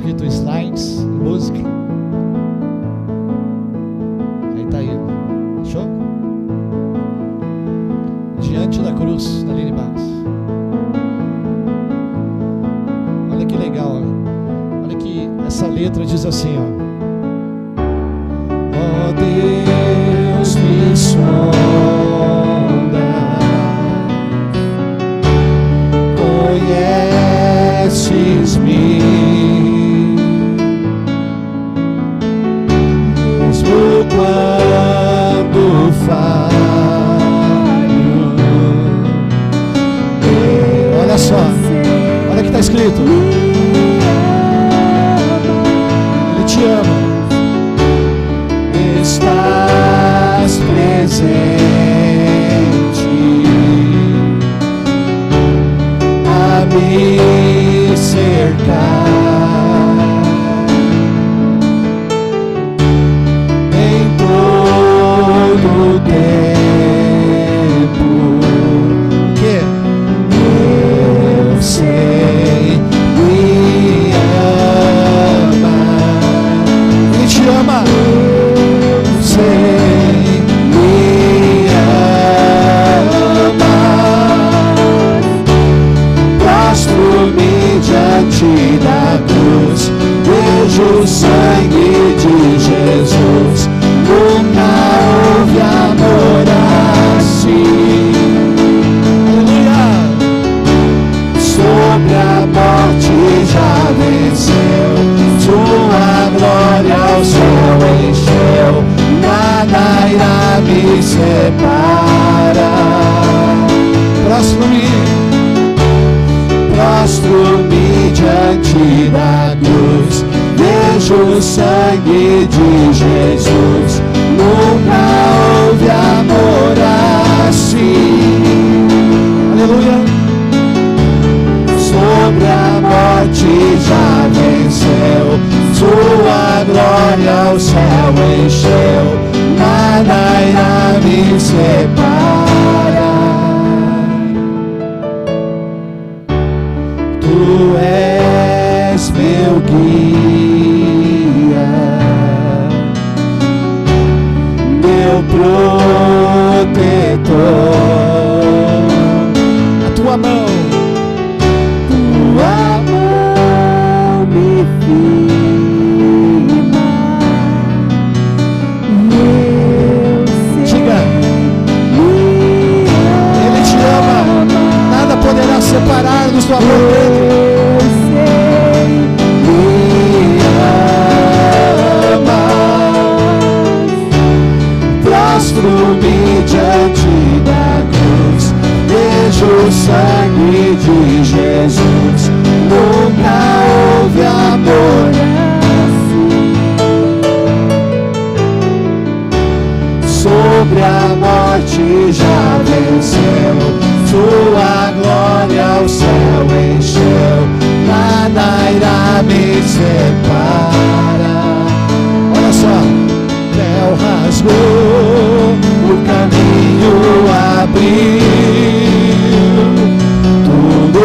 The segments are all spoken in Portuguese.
escrito slides, música. Aí tá ele. Show? Diante da cruz, da Aline Barros. Olha que legal, ó. Olha que essa letra diz assim, ó. Ó Deus, me sonda, conheces-me, mesmo quando falho. Olha só, olha o que está escrito. Ele te ama. Estás presente a me cercar em todo o tempo, que eu sei me ama. Ele te ama. Diante da cruz, vejo o sangue de Jesus. Nunca houve amor assim. Aleluia! Sobre a morte já venceu, sua glória ao céu encheu. Nada irá me separar. Prostro-me diante da cruz, vejo o sangue de Jesus. Nunca houve amor assim. Aleluia! Sobre a morte já venceu, sua glória ao céu encheu. Nada irá me separar. Tu és meu guia, meu protetor. A tua mão me firma. Diga, Ele te ama. Nada poderá separar-nos do amor dele. Prostro-me diante da cruz, vejo o sangue de Jesus. Nunca houve amor assim. Sobre a morte já venceu, sua glória ao céu encheu. Nada irá me separar. Olha só. O véu rasgou, o caminho abriu, tudo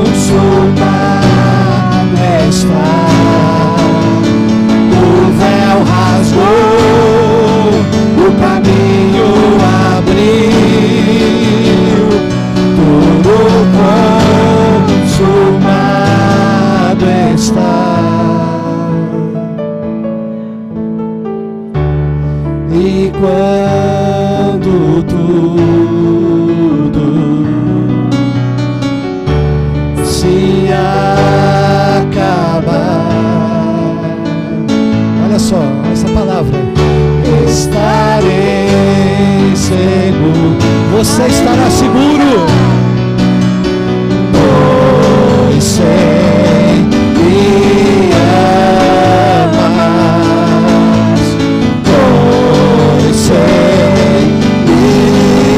consumado está. O véu rasgou, o caminho abriu, tudo consumado está. E quando tudo se acabar, olha só essa palavra, estarei seguro. Você estará seguro, pois sei me amas, pois sei me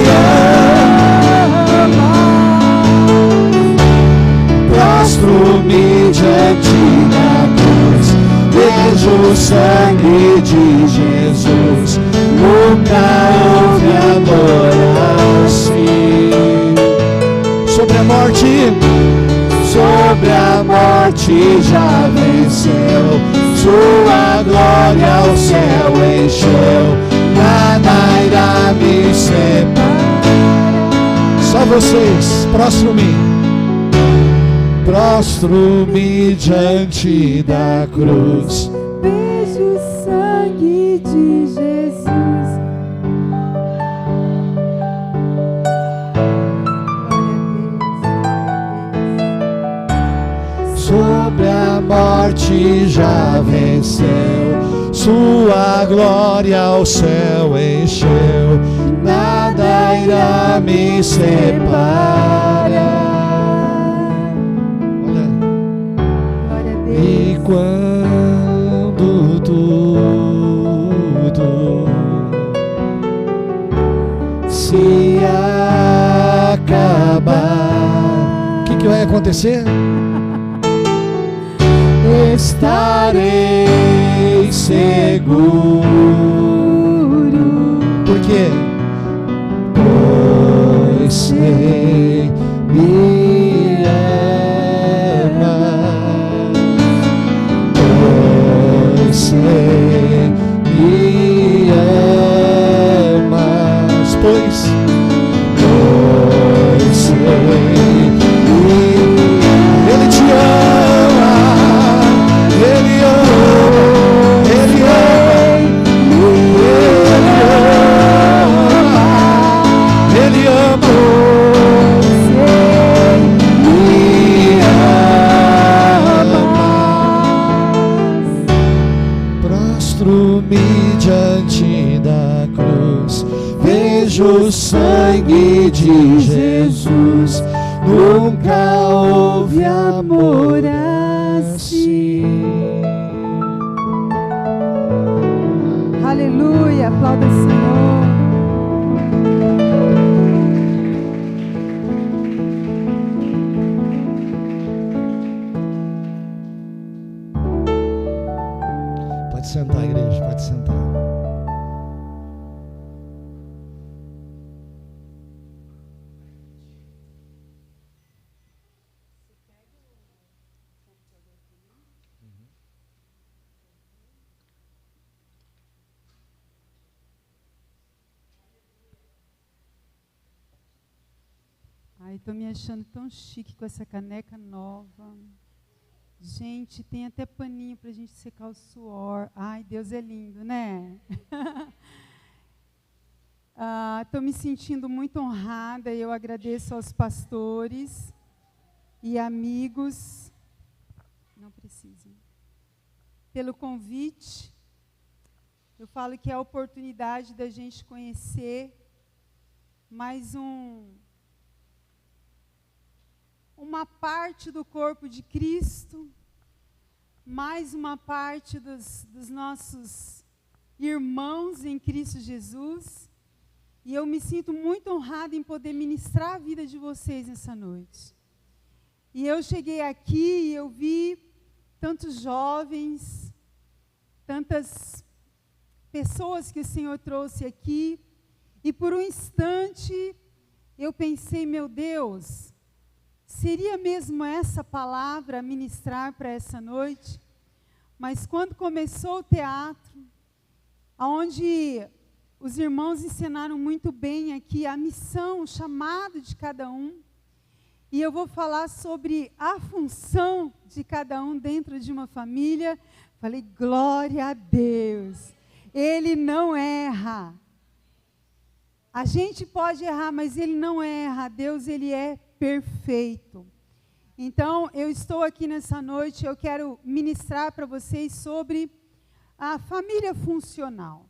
amas. Prostro-me diante da cruz, vejo o sangue de Jesus. Nunca houve amor assim. Sobre a morte sobre a morte já venceu, sua glória ao céu encheu, nada irá me separar. Só vocês, prostro-me diante da cruz. Vejo o sangue de Jesus. Sobre a morte já venceu, sua glória ao céu encheu, nada irá me separar. Olha, e quando tudo se acabar, o que vai acontecer? Estarei seguro. Por quê? Pois sei me amas. Pois sei me amas. Pois sei Ele te ama. Ele ama, Ele ama, Ele ama, prostro-me diante da cruz, vejo o sangue de Jesus, nunca houve amor assim. Aleluia, aplauda o Senhor. Pode sentar, igreja, pode sentar. Ai, tô me achando tão chique com essa caneca nova. Gente, tem até paninho pra gente secar o suor. Ai, Deus é lindo, né? Tô me sentindo muito honrada e eu agradeço aos pastores e amigos, não precisam, pelo convite. Eu falo que é a oportunidade da gente conhecer mais uma parte do corpo de Cristo, mais uma parte dos nossos irmãos em Cristo Jesus. E eu me sinto muito honrada em poder ministrar a vida de vocês nessa noite. E eu cheguei aqui e eu vi tantos jovens, tantas pessoas que o Senhor trouxe aqui. E por um instante eu pensei, meu Deus, seria mesmo essa palavra a ministrar para essa noite? Mas quando começou o teatro, onde os irmãos ensinaram muito bem aqui a missão, o chamado de cada um, e eu vou falar sobre a função de cada um dentro de uma família. Falei, glória a Deus, Ele não erra. A gente pode errar, mas Ele não erra. Deus, Ele é perfeito. Então, eu estou aqui nessa noite, eu quero ministrar para vocês sobre a família funcional.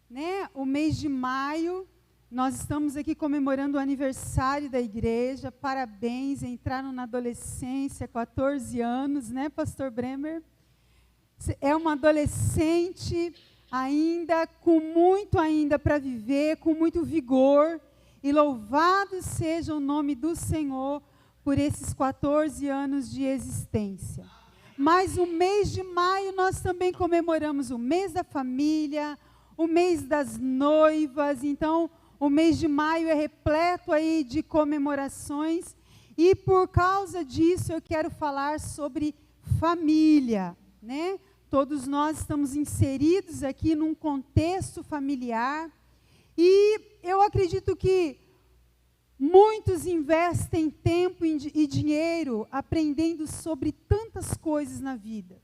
Né? O mês de maio, nós estamos aqui comemorando o aniversário da igreja. Parabéns, entraram na adolescência, 14 anos, né, Pastor Bremer? É uma adolescente ainda, com muito ainda para viver, com muito vigor. E louvado seja o nome do Senhor por esses 14 anos de existência. Mas o mês de maio nós também comemoramos o mês da família, o mês das noivas. Então, o mês de maio é repleto aí de comemorações. E por causa disso eu quero falar sobre família, né? Todos nós estamos inseridos aqui num contexto familiar. E eu acredito que muitos investem tempo e dinheiro aprendendo sobre tantas coisas na vida,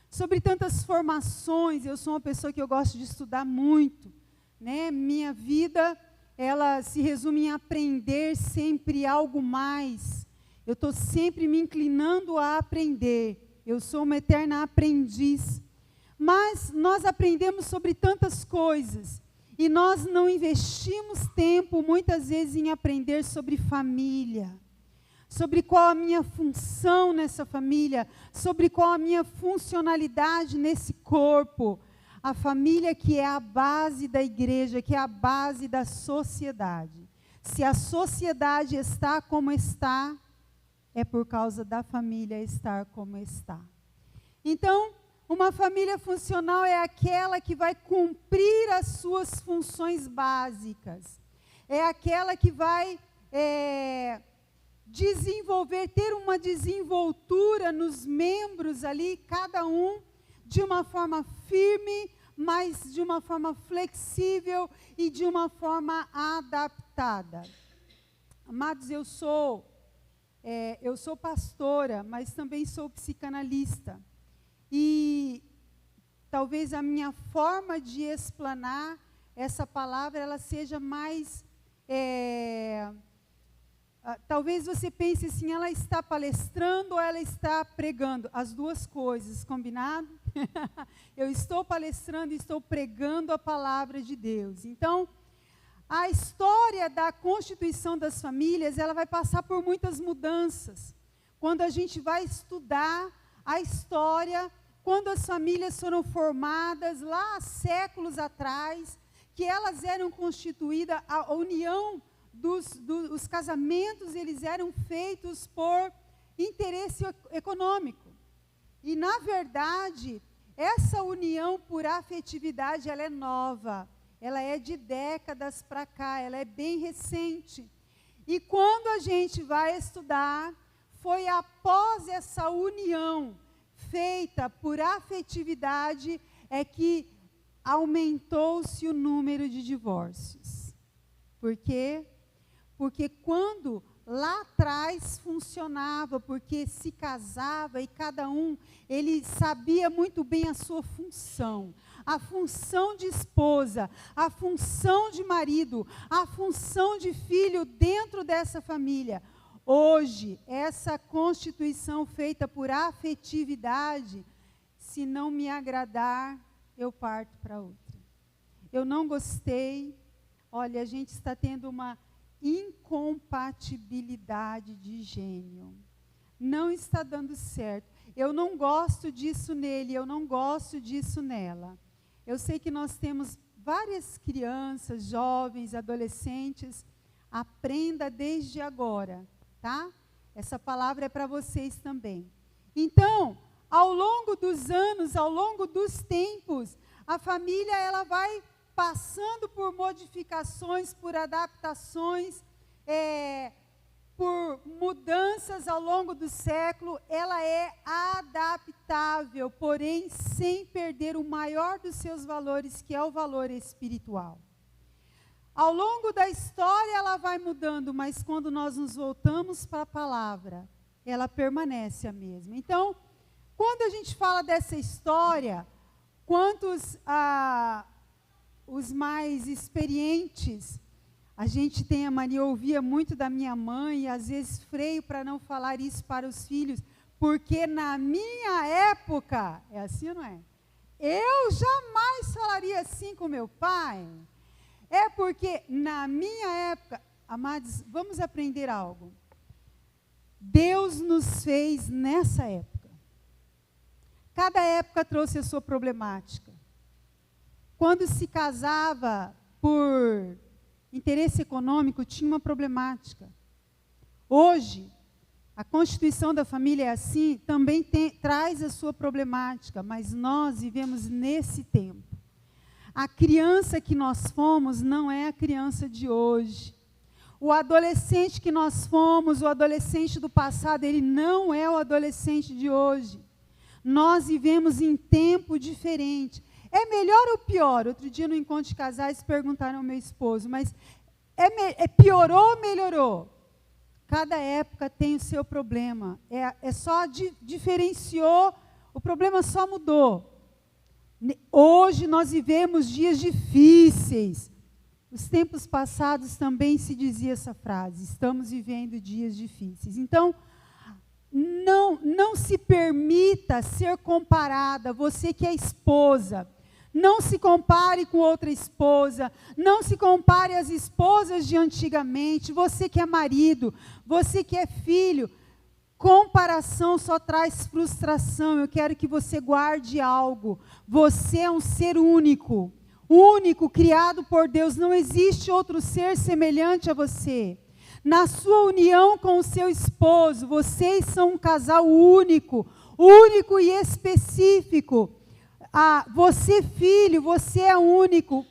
sobre tantas formações. Eu sou uma pessoa que eu gosto de estudar muito, né? Minha vida, ela se resume em aprender sempre algo mais. Eu estou sempre me inclinando a aprender. Eu sou uma eterna aprendiz. Mas nós aprendemos sobre tantas coisas e nós não investimos tempo, muitas vezes, em aprender sobre família, sobre qual a minha função nessa família, sobre qual a minha funcionalidade nesse corpo. A família que é a base da igreja, que é a base da sociedade. Se a sociedade está como está, é por causa da família estar como está. Então, uma família funcional é aquela que vai cumprir as suas funções básicas. É aquela que vai desenvolver, ter uma desenvoltura nos membros ali, cada um de uma forma firme, mas de uma forma flexível e de uma forma adaptada. Amados, eu sou pastora, mas também sou psicanalista. E talvez a minha forma de explanar essa palavra, ela seja mais... talvez você pense assim, ela está palestrando ou ela está pregando? As duas coisas, combinado? Eu estou palestrando e estou pregando a palavra de Deus. Então, a história da constituição das famílias, ela vai passar por muitas mudanças. Quando a gente vai estudar a história, quando as famílias foram formadas lá há séculos atrás, que elas eram constituídas, a união dos casamentos, eles eram feitos por interesse econômico. E, na verdade, essa união por afetividade, ela é nova. Ela é de décadas para cá, ela é bem recente. E quando a gente vai estudar, foi após essa união feita por afetividade, é que aumentou-se o número de divórcios. Por quê? Porque quando lá atrás funcionava, porque se casava e cada um, ele sabia muito bem a sua função. A função de esposa, a função de marido, a função de filho dentro dessa família. Hoje, essa constituição feita por afetividade, se não me agradar, eu parto para outra. Eu não gostei, olha, a gente está tendo uma incompatibilidade de gênio. Não está dando certo. Eu não gosto disso nele, eu não gosto disso nela. Eu sei que nós temos várias crianças, jovens, adolescentes. Aprenda desde agora, tá? Essa palavra é para vocês também. Então, ao longo dos anos, ao longo dos tempos, a família ela vai passando por modificações, por adaptações, por mudanças ao longo do século. Ela é adaptável, porém sem perder o maior dos seus valores, que é o valor espiritual. Ao longo da história ela vai mudando, mas quando nós nos voltamos para a palavra, ela permanece a mesma. Então, quando a gente fala dessa história, quantos os mais experientes, a gente tem a mania, eu ouvia muito da minha mãe, e às vezes freio para não falar isso para os filhos, porque na minha época, é assim ou não é? Eu jamais falaria assim com meu pai. É porque na minha época, amados, vamos aprender algo. Deus nos fez nessa época. Cada época trouxe a sua problemática. Quando se casava por interesse econômico, tinha uma problemática. Hoje, a constituição da família é assim, também traz a sua problemática, mas nós vivemos nesse tempo. A criança que nós fomos não é a criança de hoje. o adolescente que nós fomos, o adolescente do passado, ele não é o adolescente de hoje. Nós vivemos em tempo diferente. É melhor ou pior? Outro dia no encontro de casais perguntaram ao meu esposo, mas piorou ou melhorou? Cada época tem o seu problema. Só diferenciou, o problema só mudou. Hoje nós vivemos dias difíceis. Os tempos passados também se dizia essa frase, estamos vivendo dias difíceis. Então, não se permita ser comparada, você que é esposa, não se compare com outra esposa, não se compare às esposas de antigamente, você que é marido, você que é filho, comparação só traz frustração. Eu quero que você guarde algo, você é um ser único, criado por Deus, não existe outro ser semelhante a você. Na sua união com o seu esposo, vocês são um casal único e específico. Você, filho, você é único,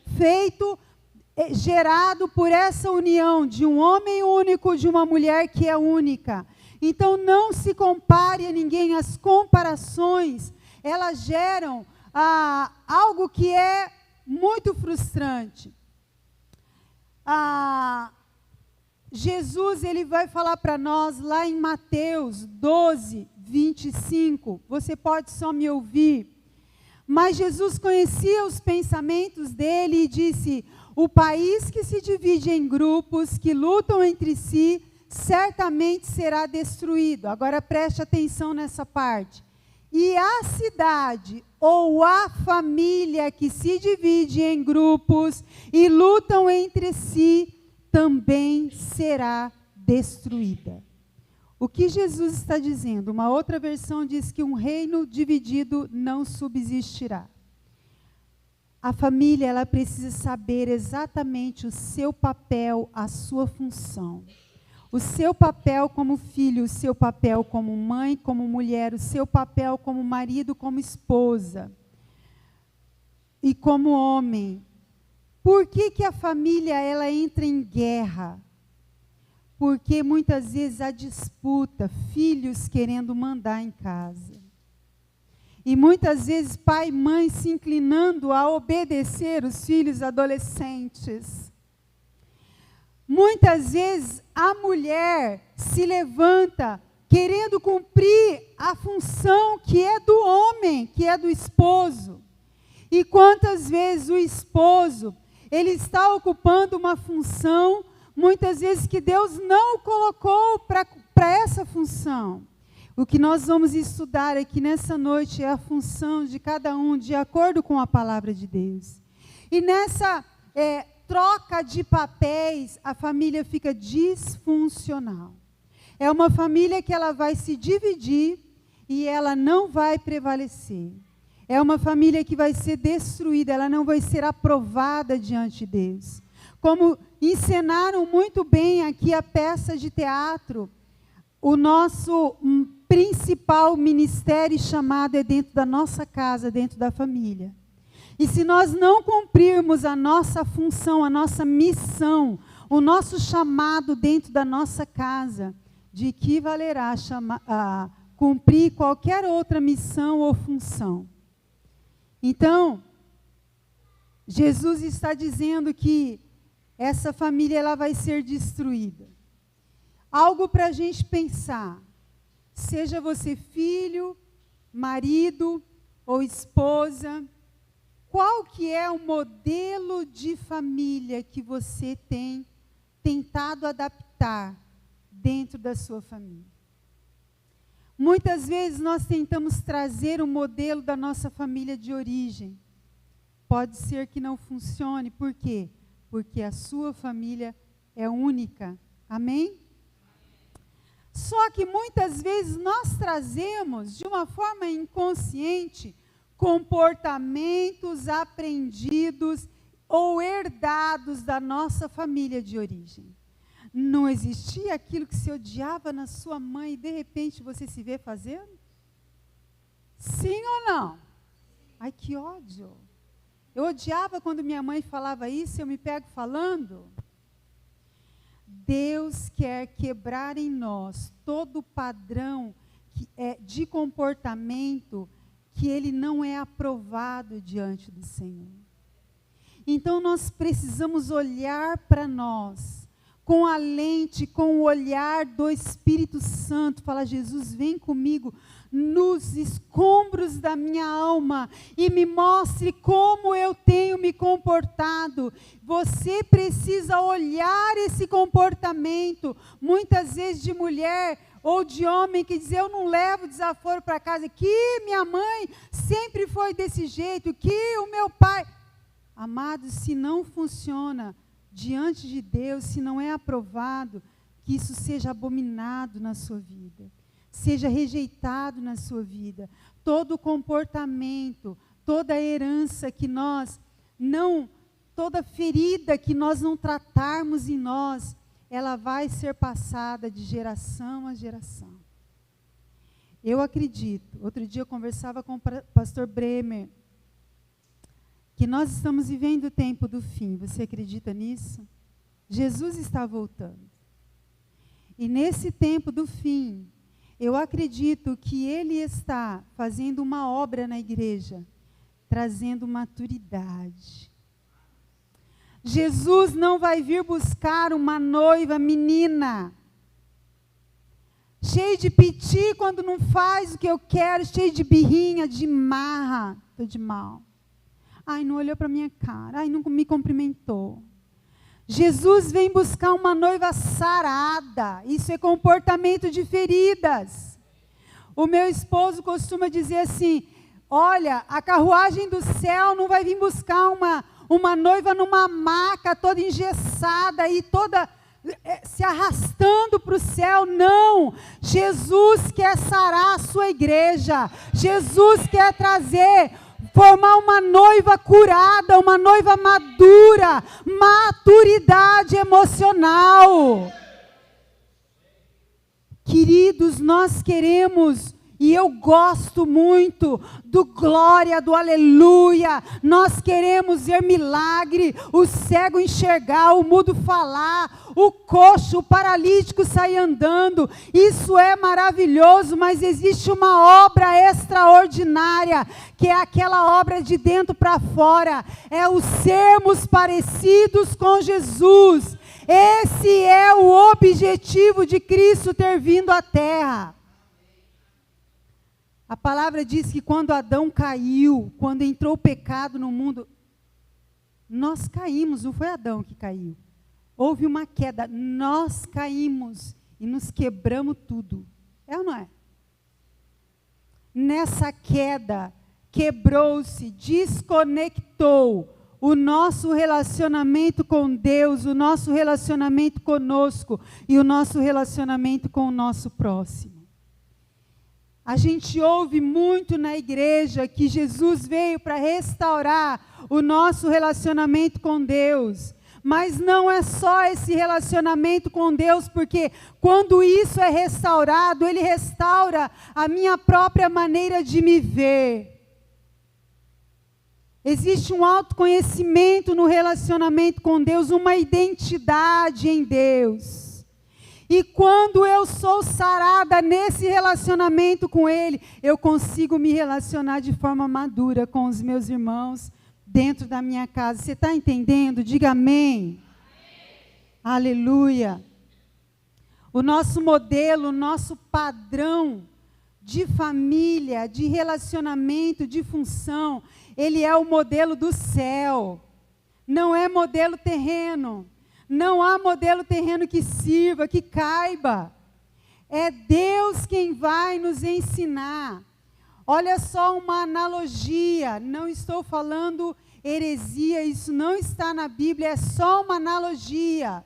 gerado por essa união de um homem único, de uma mulher que é única. Então, não se compare a ninguém. As comparações, elas geram algo que é muito frustrante. Jesus, ele vai falar para nós lá em Mateus 12, 25. Você pode só me ouvir. Mas Jesus conhecia os pensamentos dele e disse: o país que se divide em grupos, que lutam entre si, certamente será destruído. Agora preste atenção nessa parte. E a cidade ou a família que se divide em grupos e lutam entre si, também será destruída. O que Jesus está dizendo? Uma outra versão diz que um reino dividido não subsistirá. A família, ela precisa saber exatamente o seu papel, a sua função. O seu papel como filho, o seu papel como mãe, como mulher, o seu papel como marido, como esposa e como homem. Por que a família ela entra em guerra? Porque muitas vezes há disputa, filhos querendo mandar em casa. E muitas vezes pai e mãe se inclinando a obedecer os filhos adolescentes. Muitas vezes a mulher se levanta querendo cumprir a função que é do homem, que é do esposo. E quantas vezes o esposo, ele está ocupando uma função, muitas vezes que Deus não o colocou para essa função. O que nós vamos estudar aqui nessa noite é a função de cada um, de acordo com a palavra de Deus. E nessa troca de papéis, a família fica disfuncional. É uma família que ela vai se dividir e ela não vai prevalecer. É uma família que vai ser destruída, ela não vai ser aprovada diante de Deus. Como encenaram muito bem aqui a peça de teatro, o nosso principal ministério e chamado é dentro da nossa casa, dentro da família. E se nós não cumprirmos a nossa função, a nossa missão, o nosso chamado dentro da nossa casa, de que valerá cumprir qualquer outra missão ou função? Então, Jesus está dizendo que essa família ela vai ser destruída. Algo para a gente pensar. Seja você filho, marido ou esposa, qual que é o modelo de família que você tem tentado adaptar dentro da sua família? Muitas vezes nós tentamos trazer o modelo da nossa família de origem. Pode ser que não funcione. Por quê? Porque a sua família é única. Amém? Só que muitas vezes nós trazemos, de uma forma inconsciente, comportamentos aprendidos ou herdados da nossa família de origem. Não existia aquilo que se odiava na sua mãe e de repente você se vê fazendo? Sim ou não? Ai, que ódio! Eu odiava quando minha mãe falava isso, eu me pego falando. Deus quer quebrar em nós todo padrão de comportamento que ele não é aprovado diante do Senhor. Então nós precisamos olhar para nós com a lente, com o olhar do Espírito Santo, falar: Jesus, vem comigo nos escombros da minha alma e me mostre como eu tenho me comportado. Você precisa olhar esse comportamento, muitas vezes de mulher ou de homem que diz: eu não levo desaforo para casa, que minha mãe sempre foi desse jeito, que o meu pai... Amados, se não funciona diante de Deus, se não é aprovado, que isso seja abominado na sua vida, seja rejeitado na sua vida. Todo comportamento, toda herança que nós não, toda ferida que nós não tratarmos em nós, ela vai ser passada de geração a geração. Eu acredito, outro dia eu conversava com o pastor Bremer, que nós estamos vivendo o tempo do fim. Você acredita nisso? Jesus está voltando. E nesse tempo do fim, eu acredito que Ele está fazendo uma obra na igreja, trazendo maturidade. Jesus não vai vir buscar uma noiva menina, cheia de piti quando não faz o que eu quero, cheia de birrinha, de marra, estou de mal. Ai, não olhou para a minha cara. Ai, não me cumprimentou. Jesus vem buscar uma noiva sarada. Isso é comportamento de feridas. O meu esposo costuma dizer assim: olha, a carruagem do céu não vai vir buscar uma noiva numa maca toda engessada e toda se arrastando para o céu. Não. Jesus quer sarar a sua igreja. Jesus quer formar uma noiva curada, uma noiva madura, maturidade emocional. Queridos, nós queremos, e eu gosto muito do glória, do aleluia. Nós queremos ver milagre, o cego enxergar, o mudo falar, o coxo, o paralítico sair andando. Isso é maravilhoso, mas existe uma obra extraordinária, que é aquela obra de dentro para fora. É o sermos parecidos com Jesus. Esse é o objetivo de Cristo ter vindo à terra. A palavra diz que quando Adão caiu, quando entrou o pecado no mundo, nós caímos, não foi Adão que caiu. Houve uma queda, nós caímos e nos quebramos tudo. É ou não é? Nessa queda, quebrou-se, desconectou o nosso relacionamento com Deus, o nosso relacionamento conosco e o nosso relacionamento com o nosso próximo. A gente ouve muito na igreja que Jesus veio para restaurar o nosso relacionamento com Deus. Mas não é só esse relacionamento com Deus, porque quando isso é restaurado, Ele restaura a minha própria maneira de me ver. Existe um autoconhecimento no relacionamento com Deus, uma identidade em Deus. E quando eu sou sarada nesse relacionamento com Ele, eu consigo me relacionar de forma madura com os meus irmãos dentro da minha casa. Você está entendendo? Diga amém. Amém. Aleluia. O nosso modelo, o nosso padrão de família, de relacionamento, de função, ele é o modelo do céu. Não é modelo terreno. Não há modelo terreno que sirva, que caiba. É Deus quem vai nos ensinar. Olha só uma analogia. Não estou falando heresia, isso não está na Bíblia, é só uma analogia.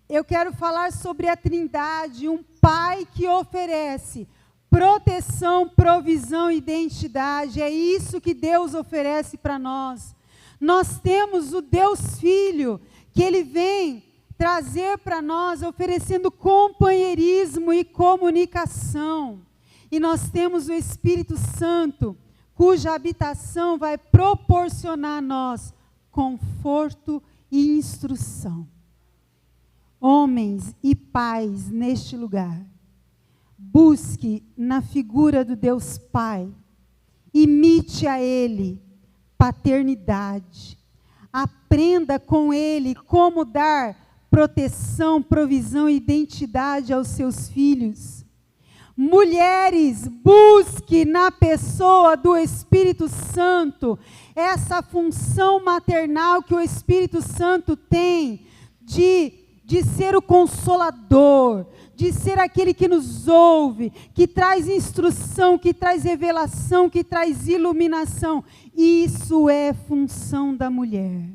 Eu quero falar sobre a Trindade, um Pai que oferece proteção, provisão e identidade. É isso que Deus oferece para nós. Nós temos o Deus Filho, que Ele vem trazer para nós, oferecendo companheirismo e comunicação. E nós temos o Espírito Santo, cuja habitação vai proporcionar a nós conforto e instrução. homens e pais neste lugar. Busque na figura do Deus Pai. Imite a Ele paternidade. Aprenda com Ele como dar proteção, provisão e identidade aos seus filhos. Mulheres, busque na pessoa do Espírito Santo essa função maternal que o Espírito Santo tem de ser o consolador, de ser aquele que nos ouve, que traz instrução, que traz revelação, que traz iluminação. Isso é função da mulher.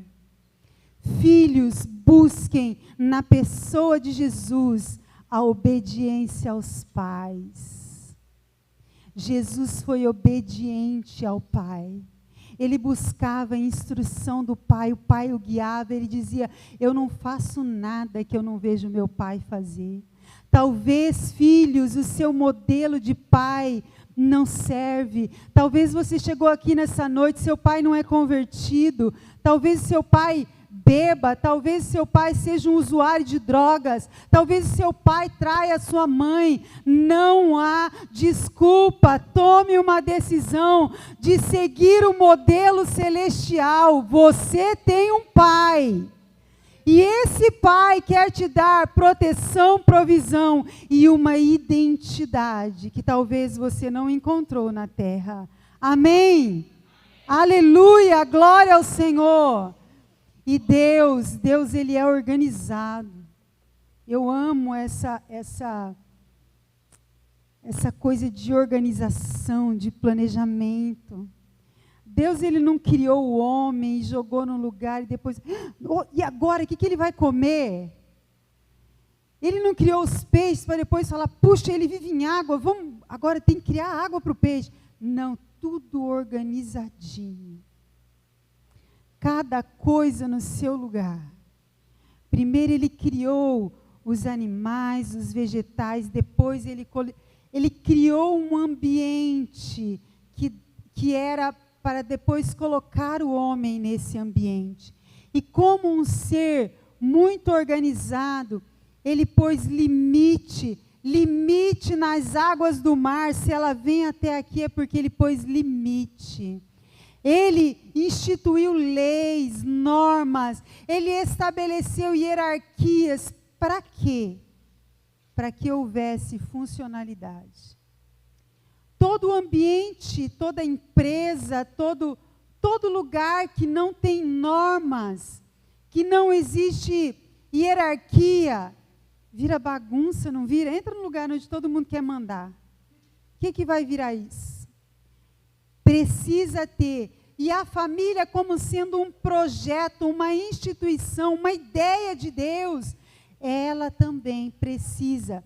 Filhos, busquem na pessoa de Jesus a obediência aos pais. Jesus foi obediente ao Pai. Ele buscava a instrução do Pai, o Pai o guiava, ele dizia: eu não faço nada que eu não vejo meu Pai fazer. Talvez, filhos, o seu modelo de pai não serve. Talvez você chegou aqui nessa noite, seu pai não é convertido. Talvez seu pai beba, talvez seu pai seja um usuário de drogas, talvez seu pai traia sua mãe. Não há desculpa. Tome uma decisão de seguir o modelo celestial. Você tem um pai. E esse pai quer te dar proteção, provisão e uma identidade que talvez você não encontrou na terra. Amém? Aleluia, glória ao Senhor. E Deus ele é organizado. Eu amo essa coisa de organização, de planejamento. Deus ele não criou o homem e jogou num lugar e depois, e agora, o que ele vai comer? Ele não criou os peixes para depois falar, puxa, ele vive em água, agora tem que criar água para o peixe. Não, tudo organizadinho. Cada coisa no seu lugar. Primeiro ele criou os animais, os vegetais, depois ele criou um ambiente que era para depois colocar o homem nesse ambiente. E como um ser muito organizado, ele pôs limite nas águas do mar. Se ela vem até aqui é porque ele pôs limite. Ele instituiu leis, normas, ele estabeleceu hierarquias. Para quê? Para que houvesse funcionalidade. Todo ambiente, toda empresa, todo lugar que não tem normas, que não existe hierarquia, vira bagunça, não vira? Entra num lugar onde todo mundo quer mandar. O que vai virar isso? Precisa ter. E a família como sendo um projeto, uma instituição, uma ideia de Deus, ela também precisa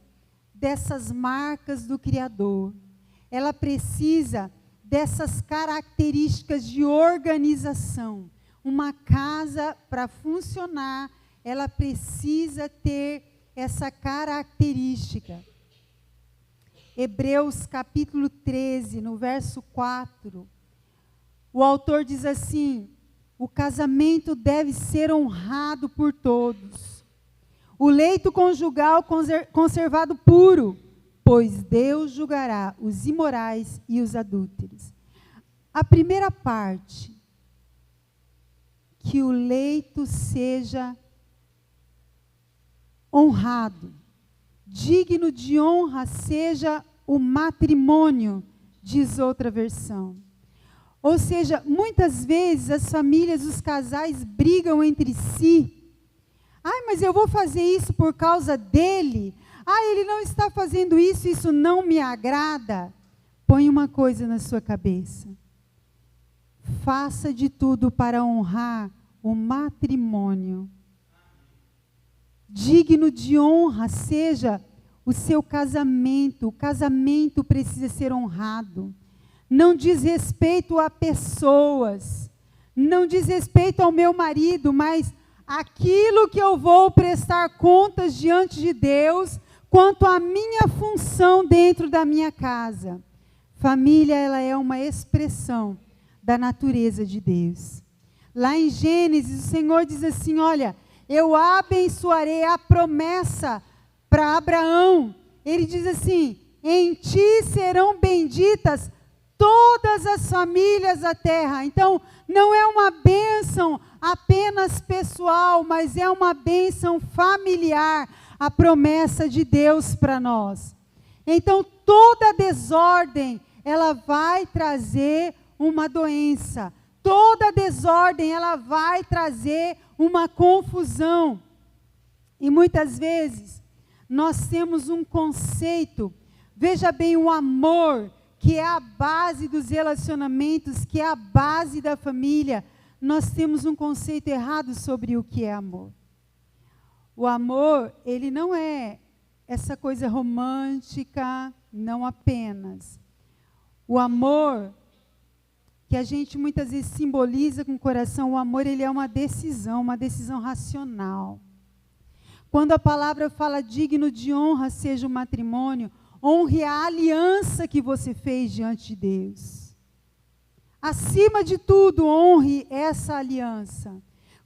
dessas marcas do Criador. Ela precisa dessas características de organização. Uma casa, para funcionar, ela precisa ter essa característica. Hebreus capítulo 13, no verso 4, o autor diz assim: o casamento deve ser honrado por todos. O leito conjugal conservado puro, pois Deus julgará os imorais e os adúlteros. A primeira parte, que o leito seja honrado, digno de honra seja o matrimônio, diz outra versão. Ou seja, muitas vezes as famílias, os casais brigam entre si. Ai, mas eu vou fazer isso por causa dele. Ele não está fazendo isso, isso não me agrada. Põe uma coisa na sua cabeça. Faça de tudo para honrar o matrimônio. Digno de honra seja o seu casamento. O casamento precisa ser honrado. Não diz respeito a pessoas. Não diz respeito ao meu marido, mas aquilo que eu vou prestar contas diante de Deus, quanto à minha função dentro da minha casa. Família, ela é uma expressão da natureza de Deus. Lá em Gênesis, o Senhor diz assim, olha, eu abençoarei a promessa para Abraão. Ele diz assim: em ti serão benditas todas as famílias da terra. Então, não é uma bênção apenas pessoal, mas é uma bênção familiar, a promessa de Deus para nós. Então, toda desordem, ela vai trazer uma doença. Toda desordem, ela vai trazer uma confusão. E muitas vezes, nós temos um conceito, veja bem, o amor, que é a base dos relacionamentos, que é a base da família. Nós temos um conceito errado sobre o que é amor. O amor, ele não é essa coisa romântica, não apenas. O amor, que a gente muitas vezes simboliza com o coração, o amor, ele é uma decisão racional. Quando a palavra fala digno de honra seja o matrimônio, honre a aliança que você fez diante de Deus. Acima de tudo, honre essa aliança.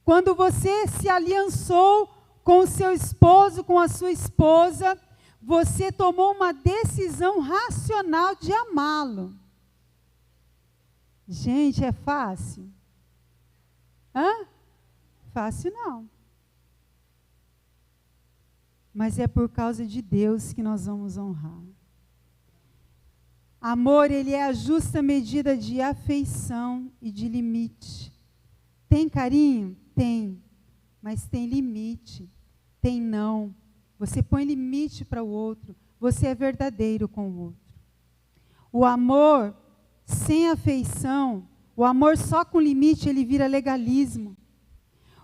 Quando você se aliançou com o seu esposo, com a sua esposa, você tomou uma decisão racional de amá-lo. Gente, é fácil? Fácil não. Mas é por causa de Deus que nós vamos honrar. Amor, ele é a justa medida de afeição e de limite. Tem carinho? Tem. Mas tem limite. Tem não. Você põe limite para o outro. Você é verdadeiro com o outro. O amor sem afeição, o amor só com limite, ele vira legalismo.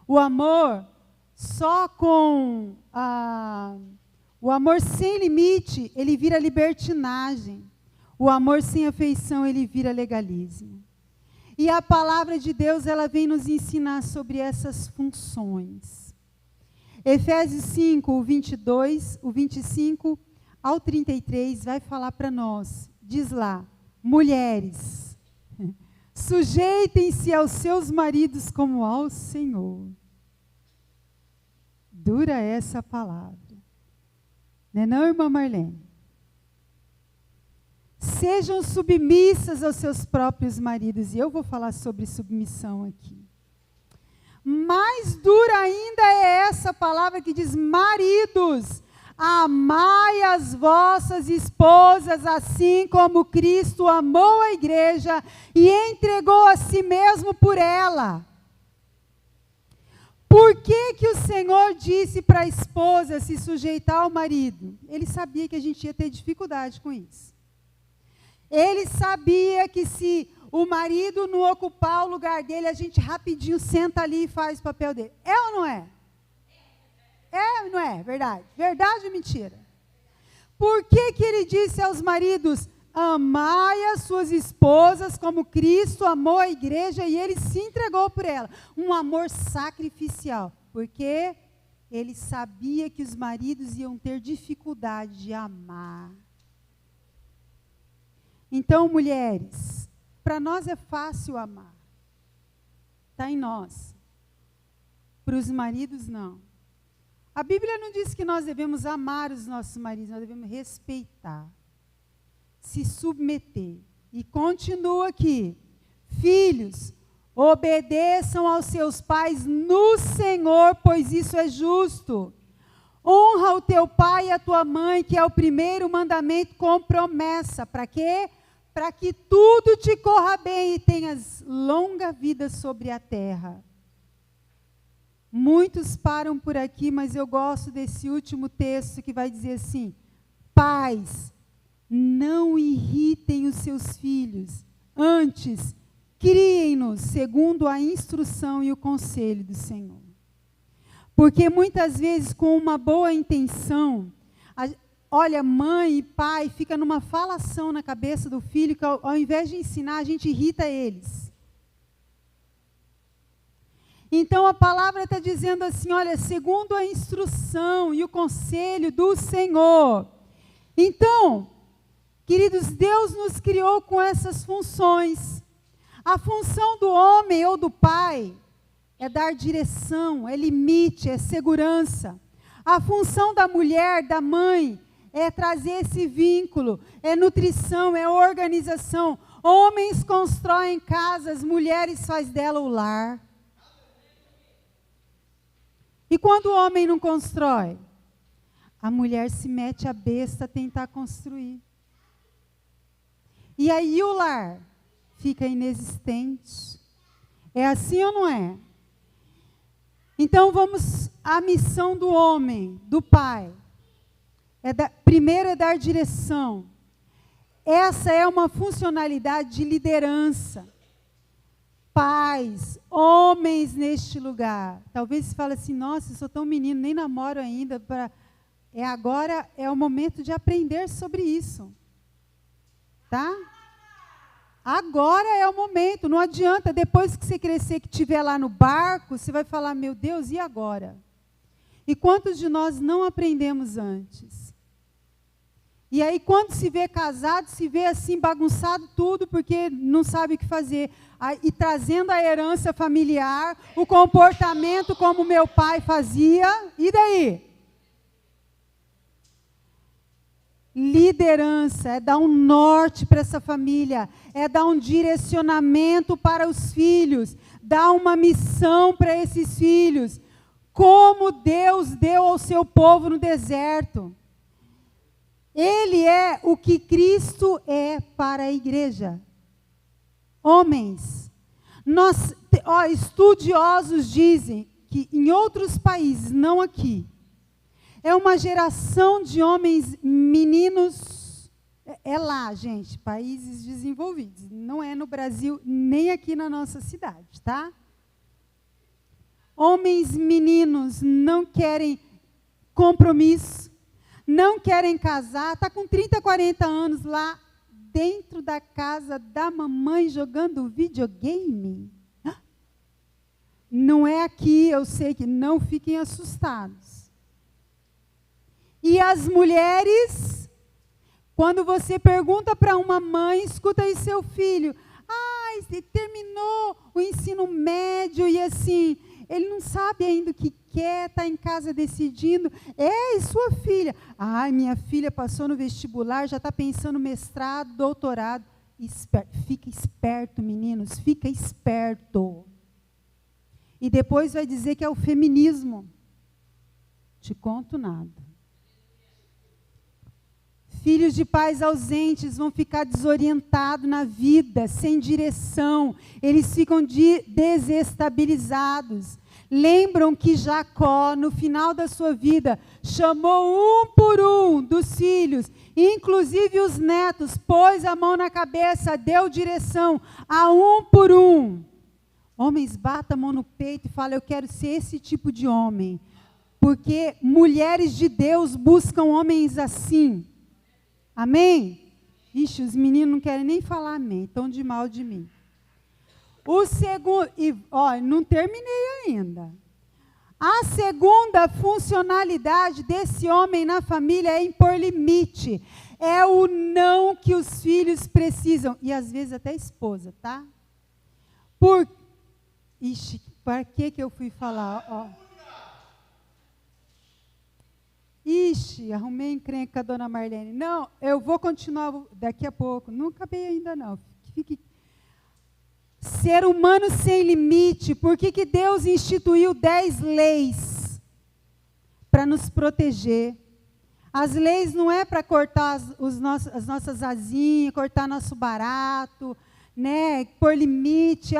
O amor só com o amor sem limite, ele vira libertinagem. O amor sem afeição, ele vira legalismo. E a palavra de Deus, ela vem nos ensinar sobre essas funções. Efésios 5, o 22, o 25 ao 33, vai falar para nós. Diz lá: mulheres, sujeitem-se aos seus maridos como ao Senhor. Dura essa palavra. Não é não, irmã Marlene? Sejam submissas aos seus próprios maridos. E eu vou falar sobre submissão aqui. Mais dura ainda é essa palavra que diz: maridos, amai as vossas esposas, assim como Cristo amou a igreja e entregou a si mesmo por ela. Por que que o Senhor disse para a esposa se sujeitar ao marido? Ele sabia que a gente ia ter dificuldade com isso. Ele sabia que se o marido não ocupar o lugar dele, a gente rapidinho senta ali e faz o papel dele. É ou não é? É ou não é? Verdade? Verdade ou mentira? Por que que ele disse aos maridos: amai as suas esposas como Cristo amou a igreja e ele se entregou por ela? Um amor sacrificial. Porque ele sabia que os maridos iam ter dificuldade de amar. Então, mulheres, para nós é fácil amar. Está em nós. Para os maridos, não. A Bíblia não diz que nós devemos amar os nossos maridos, nós devemos respeitar, se submeter. E continua aqui: filhos, obedeçam aos seus pais no Senhor, pois isso é justo. Honra o teu pai e a tua mãe, que é o primeiro mandamento com promessa. Para quê? Para que tudo te corra bem e tenhas longa vida sobre a terra. Muitos param por aqui, mas eu gosto desse último texto que vai dizer assim: pais, não irritem os seus filhos, antes criem-nos segundo a instrução e o conselho do Senhor. Porque muitas vezes, com uma boa intenção, olha, mãe e pai fica numa falação na cabeça do filho, que ao invés de ensinar, a gente irrita eles. Então a palavra está dizendo assim: olha, segundo a instrução e o conselho do Senhor. Então, queridos, Deus nos criou com essas funções. A função do homem ou do pai é dar direção, é limite, é segurança. A função da mulher, da mãe, é trazer esse vínculo, é nutrição, é organização. Homens constroem casas, mulheres faz dela o lar. E quando o homem não constrói, a mulher se mete a besta a tentar construir. E aí o lar fica inexistente. É assim ou não é? Então vamos à missão do homem, do pai. Primeiro é dar direção. Essa é uma funcionalidade de liderança. Pais, homens neste lugar. Talvez você fale assim, nossa, eu sou tão menino, nem namoro ainda. Agora é o momento de aprender sobre isso. Tá? Agora é o momento, não adianta, depois que você crescer, que estiver lá no barco, você vai falar, meu Deus, e agora? E quantos de nós não aprendemos antes? E aí, quando se vê casado, se vê assim, bagunçado tudo, porque não sabe o que fazer. E trazendo a herança familiar, o comportamento como meu pai fazia, e daí? Liderança é dar um norte para essa família, é dar um direcionamento para os filhos, dar uma missão para esses filhos, como Deus deu ao seu povo no deserto. Ele é o que Cristo é para a igreja. Homens, estudiosos dizem que em outros países, não aqui, é uma geração de homens, meninos, é lá, gente, países desenvolvidos. Não é no Brasil, nem aqui na nossa cidade, tá? Homens, meninos, não querem compromisso, não querem casar, está com 30, 40 anos lá, dentro da casa da mamãe, jogando videogame. Não é aqui, eu sei que não fiquem assustados. E as mulheres, quando você pergunta para uma mãe, escuta aí seu filho, ele terminou o ensino médio e assim, ele não sabe ainda o que quer, está em casa decidindo. E sua filha? Minha filha passou no vestibular, já está pensando no mestrado, doutorado. Fica esperto, meninos, fica esperto. E depois vai dizer que é o feminismo. Te conto nada. Filhos de pais ausentes vão ficar desorientados na vida, sem direção. Eles ficam desestabilizados. Lembram que Jacó, no final da sua vida, chamou um por um dos filhos, inclusive os netos, pôs a mão na cabeça, deu direção a um por um. Homens, bata a mão no peito e fala, eu quero ser esse tipo de homem. Porque mulheres de Deus buscam homens assim. Amém? Ixi, os meninos não querem nem falar amém, estão de mal de mim. O segundo, não terminei ainda. A segunda funcionalidade desse homem na família é impor limite. É o não que os filhos precisam. E às vezes até a esposa, tá? Ixi, para que eu fui falar? Ixi, arrumei encrenca com a dona Marlene. Não, eu vou continuar daqui a pouco. Não acabei ainda não. Ser humano sem limite. Por que Deus instituiu 10 leis? Para nos proteger. As leis não é para cortar as nossas asinhas, cortar nosso barato, né? Por limite.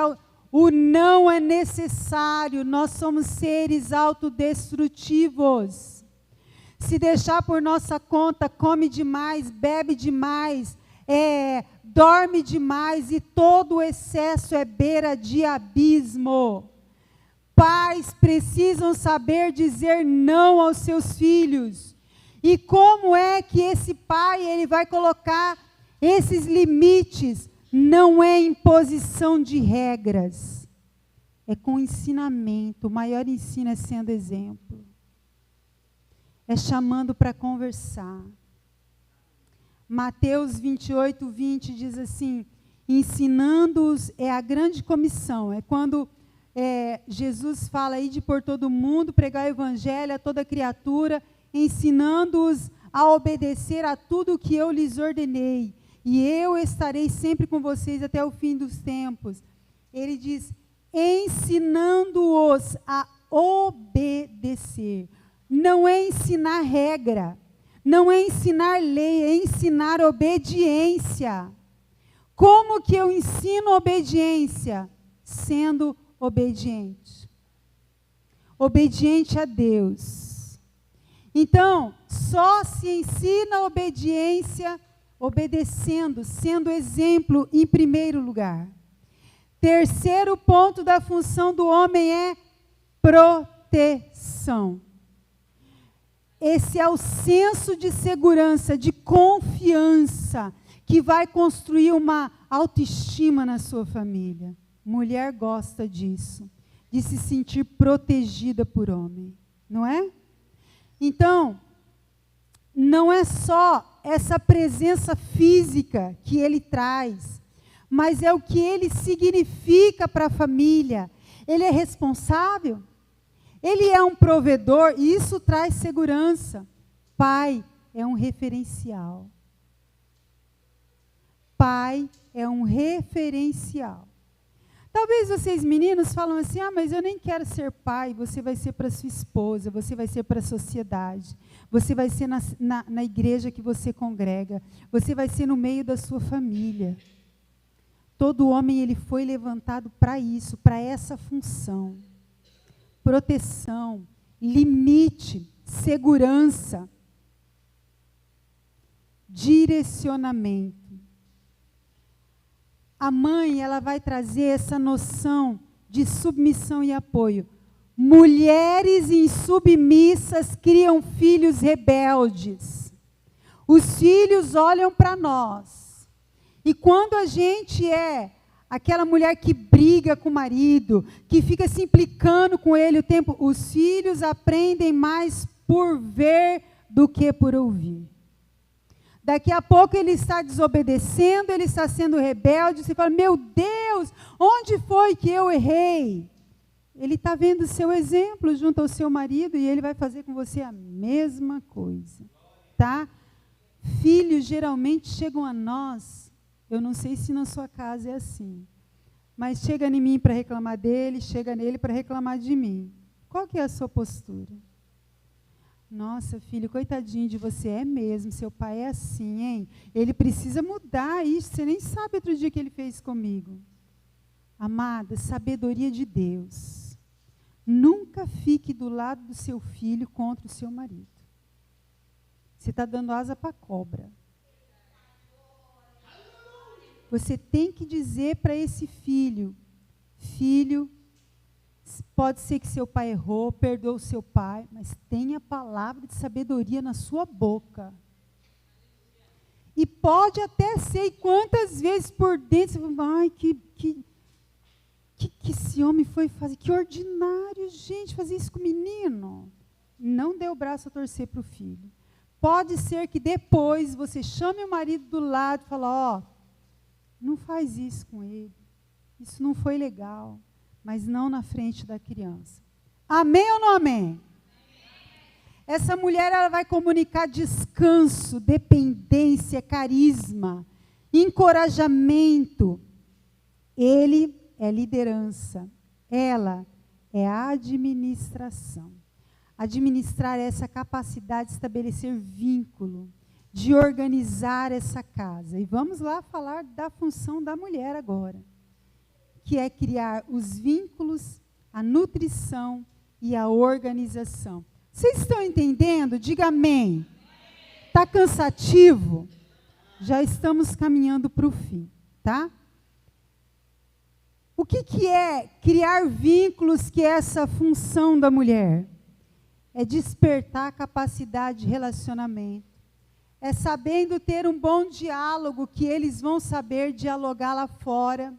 O não é necessário. Nós somos seres autodestrutivos. Se deixar por nossa conta, come demais, bebe demais, dorme demais e todo o excesso é beira de abismo. Pais precisam saber dizer não aos seus filhos. E como é que esse pai ele vai colocar esses limites? Não é imposição de regras, é com ensinamento. O maior ensino é sendo exemplo. É chamando para conversar. Mateus 28, 20 diz assim, ensinando-os é a grande comissão, é quando Jesus fala aí de por todo mundo, pregar o evangelho a toda criatura, ensinando-os a obedecer a tudo o que eu lhes ordenei. E eu estarei sempre com vocês até o fim dos tempos. Ele diz, ensinando-os a obedecer. Não é ensinar regra, não é ensinar lei, é ensinar obediência. Como que eu ensino obediência? Sendo obediente. Obediente a Deus. Então, só se ensina obediência obedecendo, sendo exemplo em primeiro lugar. Terceiro ponto da função do homem é proteção. Esse é o senso de segurança, de confiança, que vai construir uma autoestima na sua família. Mulher gosta disso, de se sentir protegida por homem, não é? Então, não é só essa presença física que ele traz, mas é o que ele significa para a família. Ele é responsável, ele é um provedor, e isso traz segurança. Pai é um referencial. Pai é um referencial. Talvez vocês meninos falam assim, mas eu nem quero ser pai. Você vai ser para sua esposa, você vai ser para a sociedade, você vai ser na igreja que você congrega, você vai ser no meio da sua família. Todo homem ele foi levantado para isso, para essa função. Proteção, limite, segurança, direcionamento. A mãe, ela vai trazer essa noção de submissão e apoio. Mulheres insubmissas criam filhos rebeldes. Os filhos olham para nós. E quando a gente é aquela mulher que briga com o marido, que fica se implicando com ele o tempo, os filhos aprendem mais por ver do que por ouvir. Daqui a pouco ele está desobedecendo, ele está sendo rebelde, você fala, meu Deus, onde foi que eu errei? Ele está vendo o seu exemplo junto ao seu marido e ele vai fazer com você a mesma coisa, tá? Filhos geralmente chegam a nós, eu não sei se na sua casa é assim, mas chega em mim para reclamar dele, chega nele para reclamar de mim. Qual que é a sua postura? Nossa, filho, coitadinho de você, é mesmo, seu pai é assim, hein? Ele precisa mudar isso, você nem sabe outro dia que ele fez comigo. Amada, sabedoria de Deus. Nunca fique do lado do seu filho contra o seu marido. Você está dando asa para cobra. Você tem que dizer para esse filho, filho, pode ser que seu pai errou, perdoa o seu pai, mas tenha a palavra de sabedoria na sua boca. E pode até ser, e quantas vezes por dentro, você fala, ai, que esse homem foi fazer, que ordinário, gente, fazer isso com o menino. Não dê o braço a torcer para o filho. Pode ser que depois você chame o marido do lado e fala, não faz isso com ele, isso não foi legal. Mas não na frente da criança. Amém ou não amém? Amém. Essa mulher ela vai comunicar descanso, dependência, carisma, encorajamento. Ele é liderança. Ela é administração. Administrar essa capacidade de estabelecer vínculo, de organizar essa casa. E vamos lá falar da função da mulher agora, que é criar os vínculos, a nutrição e a organização. Vocês estão entendendo? Diga amém. Está cansativo? Já estamos caminhando para o fim, tá? O que é criar vínculos, que é essa função da mulher? É despertar a capacidade de relacionamento. É sabendo ter um bom diálogo, que eles vão saber dialogar lá fora.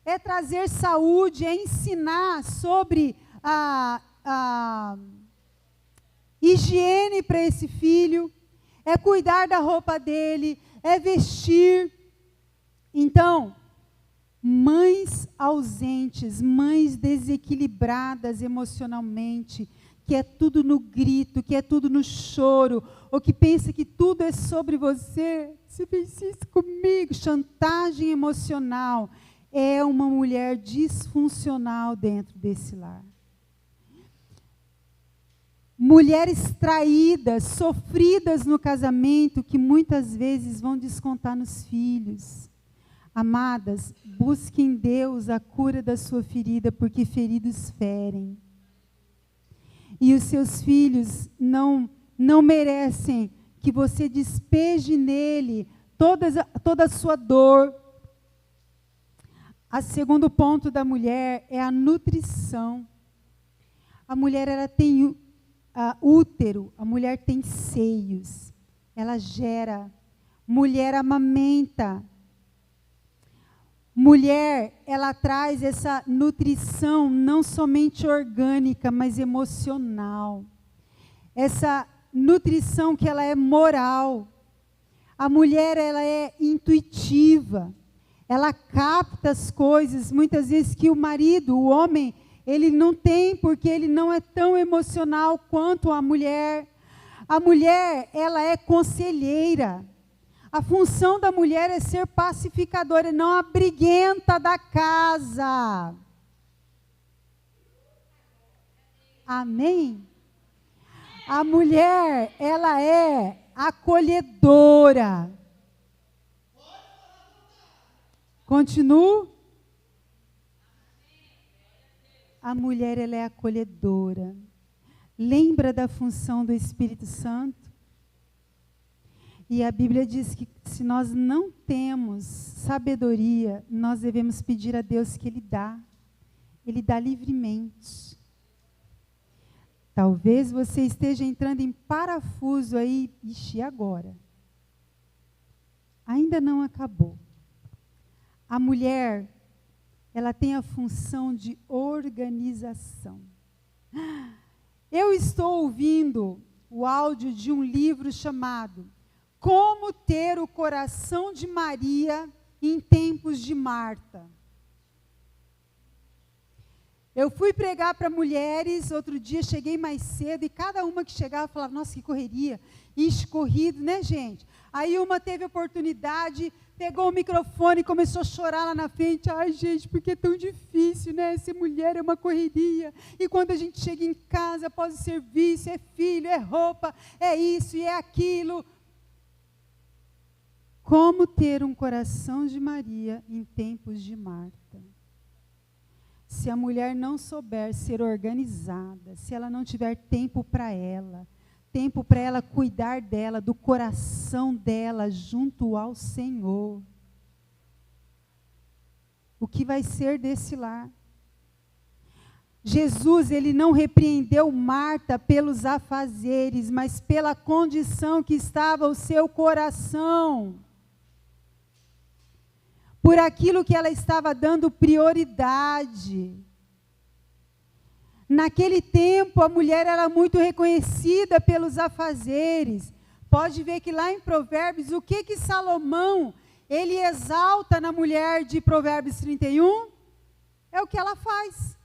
É trazer saúde, é ensinar sobre a higiene para esse filho, é cuidar da roupa dele, é vestir. Então, Mães ausentes, mães desequilibradas emocionalmente, que é tudo no grito, que é tudo no choro, ou que pensa que tudo é sobre você. Se fez isso comigo, chantagem emocional, é uma mulher disfuncional dentro desse lar. Mulheres traídas, sofridas no casamento, que muitas vezes vão descontar nos filhos. Amadas, busque em Deus a cura da sua ferida, porque feridos ferem. E os seus filhos não merecem que você despeje nele toda a sua dor. O segundo ponto da mulher é a nutrição. A mulher, ela tem útero, a mulher tem seios, ela gera. Mulher amamenta. Mulher, ela traz essa nutrição não somente orgânica, mas emocional. Essa nutrição que ela é moral. A mulher, ela é intuitiva. Ela capta as coisas, muitas vezes, que o marido, o homem, ele não tem, porque ele não é tão emocional quanto a mulher. A mulher, ela é conselheira. A função da mulher é ser pacificadora, não a briguenta da casa. Amém? A mulher, ela é acolhedora. Continuo? A mulher, ela é acolhedora. Lembra da função do Espírito Santo? E a Bíblia diz que se nós não temos sabedoria, nós devemos pedir a Deus que Ele dá. Ele dá livremente. Talvez você esteja entrando em parafuso aí, ixi, agora. Ainda não acabou. A mulher, ela tem a função de organização. Eu estou ouvindo o áudio de um livro chamado Como Ter o Coração de Maria em Tempos de Marta. Eu fui pregar para mulheres, outro dia cheguei mais cedo, e cada uma que chegava falava, nossa, que correria, ixi, corrido, né, gente? Aí uma teve oportunidade, pegou o microfone e começou a chorar lá na frente. Ai, gente, porque é tão difícil, né? Ser mulher é uma correria. E quando a gente chega em casa, após o serviço, é filho, é roupa, é isso e é aquilo. Como ter um coração de Maria em tempos de Marta? Se a mulher não souber ser organizada, se ela não tiver tempo para ela cuidar dela, do coração dela, junto ao Senhor, o que vai ser desse lar? Jesus, ele não repreendeu Marta pelos afazeres, mas pela condição que estava o seu coração. Por aquilo que ela estava dando prioridade. Naquele tempo, a mulher era muito reconhecida pelos afazeres. Pode ver que lá em Provérbios, o que Salomão, ele exalta na mulher de Provérbios 31? É o que ela faz.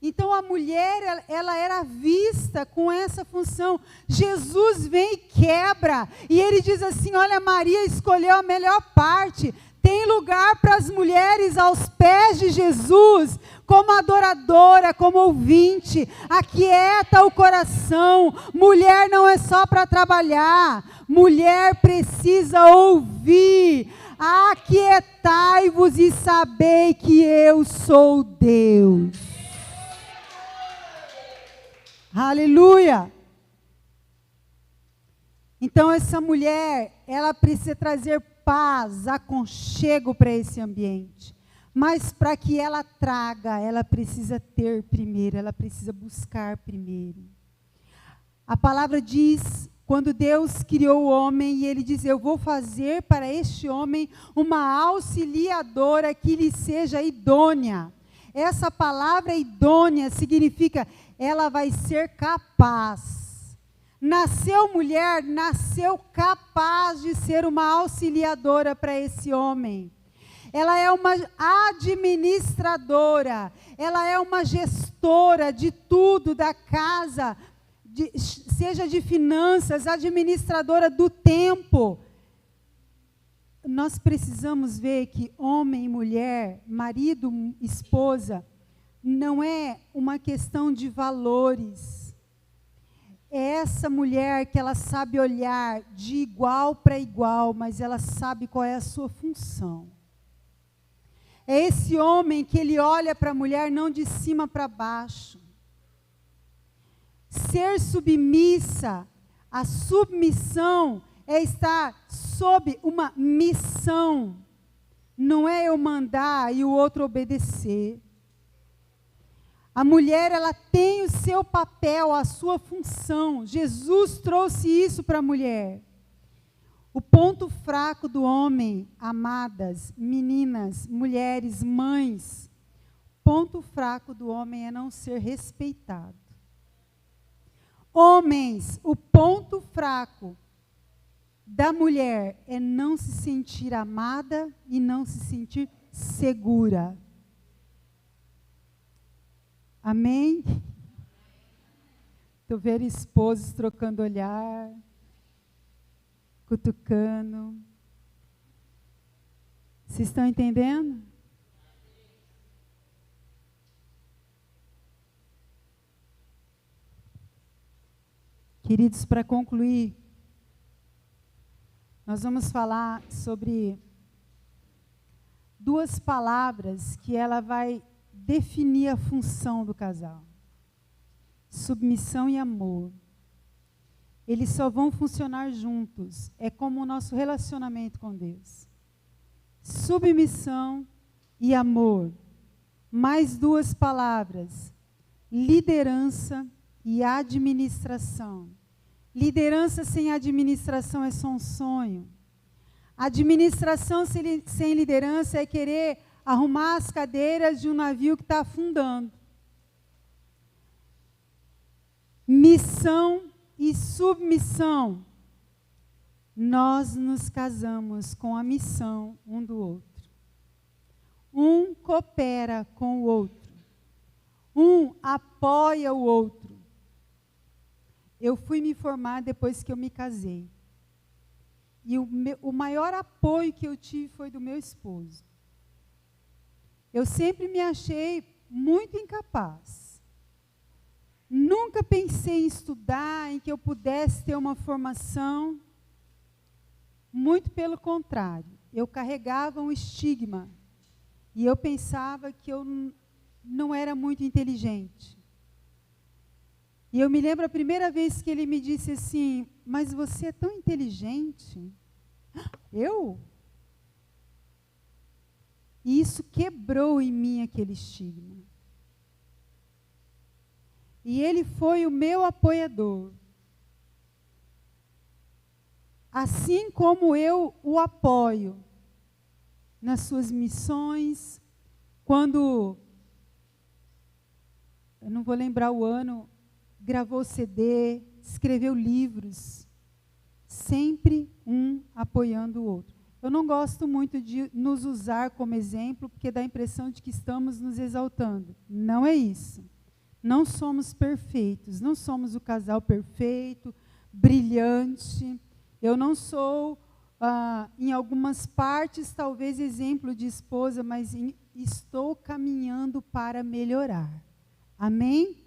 Então, a mulher, ela era vista com essa função. Jesus vem e quebra. E ele diz assim, olha, Maria escolheu a melhor parte. Tem lugar para as mulheres aos pés de Jesus, como adoradora, como ouvinte. Aquieta o coração. Mulher não é só para trabalhar. Mulher precisa ouvir. Aquietai-vos e sabei que eu sou Deus. Aleluia! Então essa mulher, ela precisa trazer paz, aconchego para esse ambiente. Mas para que ela traga, ela precisa ter primeiro, ela precisa buscar primeiro. A palavra diz, quando Deus criou o homem, e ele diz, eu vou fazer para este homem uma auxiliadora que lhe seja idônea. Essa palavra idônea significa, ela vai ser capaz. Nasceu mulher, nasceu capaz de ser uma auxiliadora para esse homem. ela é uma administradora, ela é uma gestora de tudo da casa, seja de finanças, administradora do tempo. Nós precisamos ver que homem e mulher, marido, esposa, não é uma questão de valores. É essa mulher que ela sabe olhar de igual para igual, mas ela sabe qual é a sua função. É esse homem que ele olha para a mulher não de cima para baixo. Ser submissa, a submissão é estar sob uma missão. Não é eu mandar e o outro obedecer. A mulher, ela tem o seu papel, a sua função. Jesus trouxe isso para a mulher. O ponto fraco do homem, amadas, meninas, mulheres, mães, ponto fraco do homem é não ser respeitado. Homens, o ponto fraco da mulher é não se sentir amada e não se sentir segura. Amém? Estou vendo esposos trocando olhar, cutucando. Vocês estão entendendo? Queridos, para concluir, nós vamos falar sobre duas palavras que ela vai definir a função do casal. Submissão e amor. Eles só vão funcionar juntos. É como o nosso relacionamento com Deus. Submissão e amor. Mais duas palavras. Liderança e administração. Liderança sem administração é só um sonho. Administração sem liderança é querer arrumar as cadeiras de um navio que está afundando. Missão e submissão. Nós nos casamos com a missão um do outro. Um coopera com o outro. Um apoia o outro. Eu fui me formar depois que eu me casei. E o maior apoio que eu tive foi do meu esposo. Eu sempre me achei muito incapaz. Nunca pensei em estudar, em que eu pudesse ter uma formação. Muito pelo contrário. Eu carregava um estigma. E eu pensava que eu não era muito inteligente. E eu me lembro a primeira vez que ele me disse assim, mas você é tão inteligente. Eu? E isso quebrou em mim aquele estigma. E ele foi o meu apoiador. Assim como eu o apoio nas suas missões, quando, eu não vou lembrar o ano, gravou CD, escreveu livros, sempre um apoiando o outro. Eu não gosto muito de nos usar como exemplo, porque dá a impressão de que estamos nos exaltando. Não é isso. Não somos perfeitos, não somos o casal perfeito, brilhante. Eu não sou, em algumas partes, talvez exemplo de esposa, mas estou caminhando para melhorar. Amém?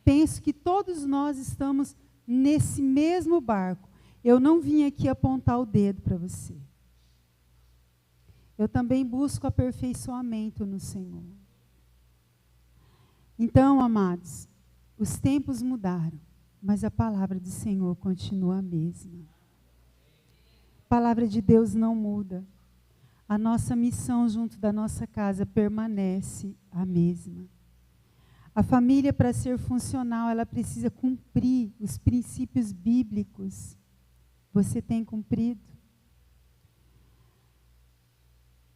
Penso que todos nós estamos nesse mesmo barco. Eu não vim aqui apontar o dedo para você. Eu também busco aperfeiçoamento no Senhor. Então, amados, os tempos mudaram, mas a palavra do Senhor continua a mesma. A palavra de Deus não muda. A nossa missão junto da nossa casa permanece a mesma. A família, para ser funcional, ela precisa cumprir os princípios bíblicos. Você tem cumprido?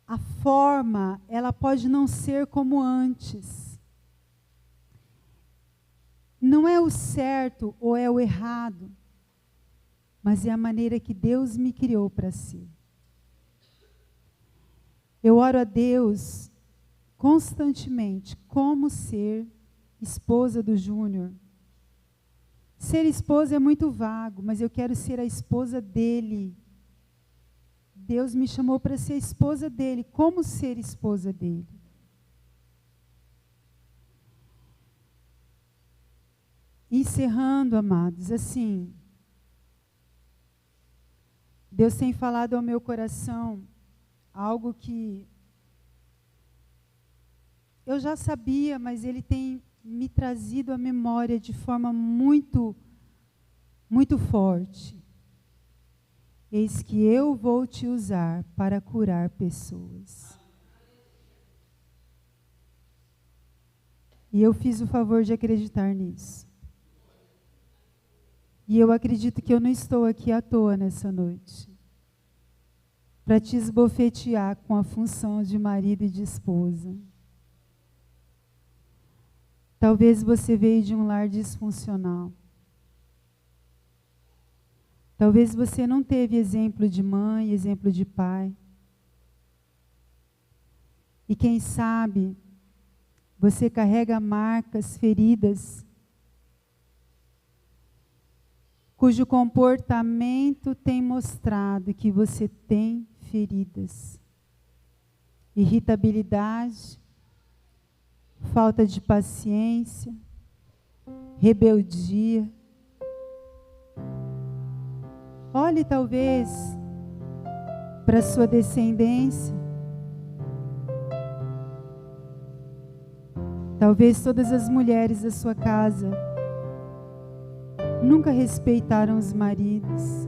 A forma, ela pode não ser como antes. Não é o certo ou é o errado, mas é a maneira que Deus me criou para ser. Eu oro a Deus constantemente como ser esposa do Júnior. Ser esposa é muito vago, mas eu quero ser a esposa dele. Deus me chamou para ser a esposa dele. Como ser esposa dele? Encerrando, amados, assim, Deus tem falado ao meu coração algo que eu já sabia, mas Ele tem me trazido à memória de forma muito, muito forte. Eis que eu vou te usar para curar pessoas. E eu fiz o favor de acreditar nisso. E eu acredito que eu não estou aqui à toa nessa noite, para te esbofetear com a função de marido e de esposa. Talvez você veio de um lar disfuncional. Talvez você não teve exemplo de mãe, exemplo de pai. E quem sabe, você carrega marcas, feridas, cujo comportamento tem mostrado que você tem feridas. Irritabilidade, falta de paciência, rebeldia. Olhe talvez para a sua descendência. Talvez todas as mulheres da sua casa nunca respeitaram os maridos.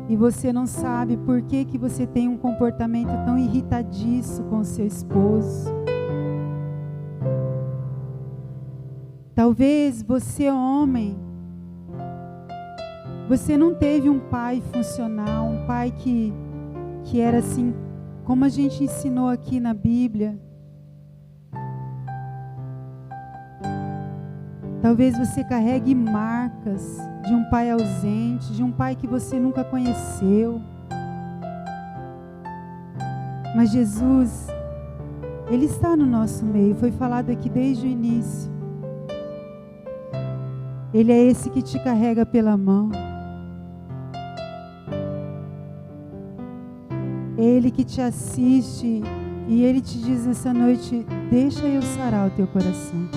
E você não sabe por que você tem um comportamento tão irritadiço com o seu esposo. Talvez você, homem, você não teve um pai funcional, um pai que era assim, como a gente ensinou aqui na Bíblia. Talvez você carregue marcas de um pai ausente, de um pai que você nunca conheceu. Mas Jesus, Ele está no nosso meio, foi falado aqui desde o início. Ele é esse que te carrega pela mão. Ele que te assiste e Ele te diz nessa noite: deixa eu sarar o teu coração.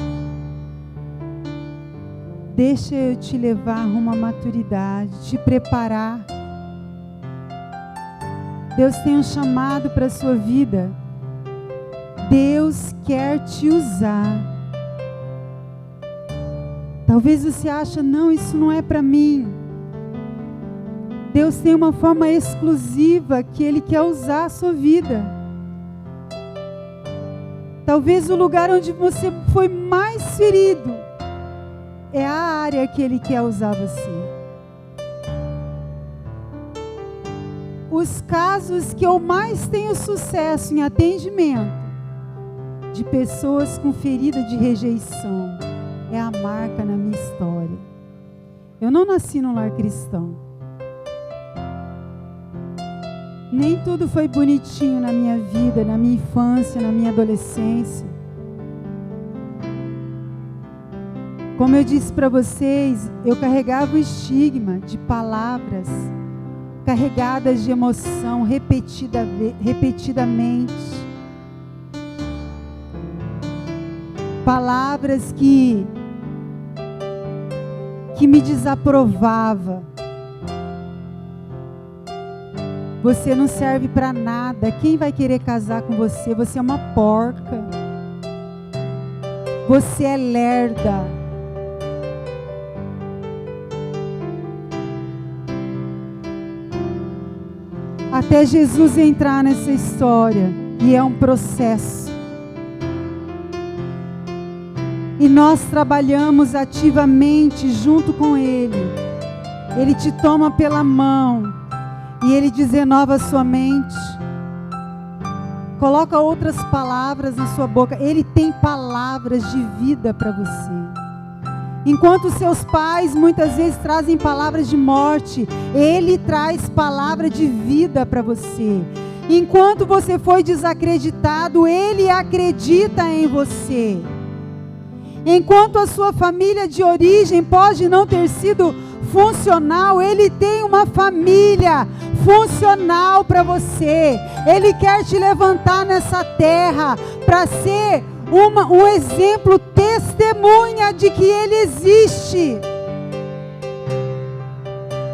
Deixa eu te levar rumo à maturidade, te preparar. Deus tem um chamado para a sua vida. Deus quer te usar. Talvez você ache, não, isso não é para mim. Deus tem uma forma exclusiva que Ele quer usar a sua vida. Talvez o lugar onde você foi mais ferido é a área que Ele quer usar você. Os casos que eu mais tenho sucesso em atendimento de pessoas com ferida de rejeição é a marca na minha história. Eu não nasci num lar cristão. Nem tudo foi bonitinho na minha vida, na minha infância, na minha adolescência. Como eu disse para vocês, eu carregava o estigma de palavras carregadas de emoção repetidamente. Palavras que me desaprovava. Você não serve para nada. Quem vai querer casar com você? Você é uma porca. Você é lerda. Até Jesus entrar nessa história. E é um processo. E nós trabalhamos ativamente junto com Ele. Ele te toma pela mão. E Ele diz: renova a sua mente. Coloca outras palavras na sua boca. Ele tem palavras de vida para você. Enquanto seus pais muitas vezes trazem palavras de morte, Ele traz palavra de vida para você. Enquanto você foi desacreditado, Ele acredita em você. Enquanto a sua família de origem pode não ter sido funcional, Ele tem uma família funcional para você. Ele quer te levantar nessa terra para ser um exemplo, testemunha de que Ele existe.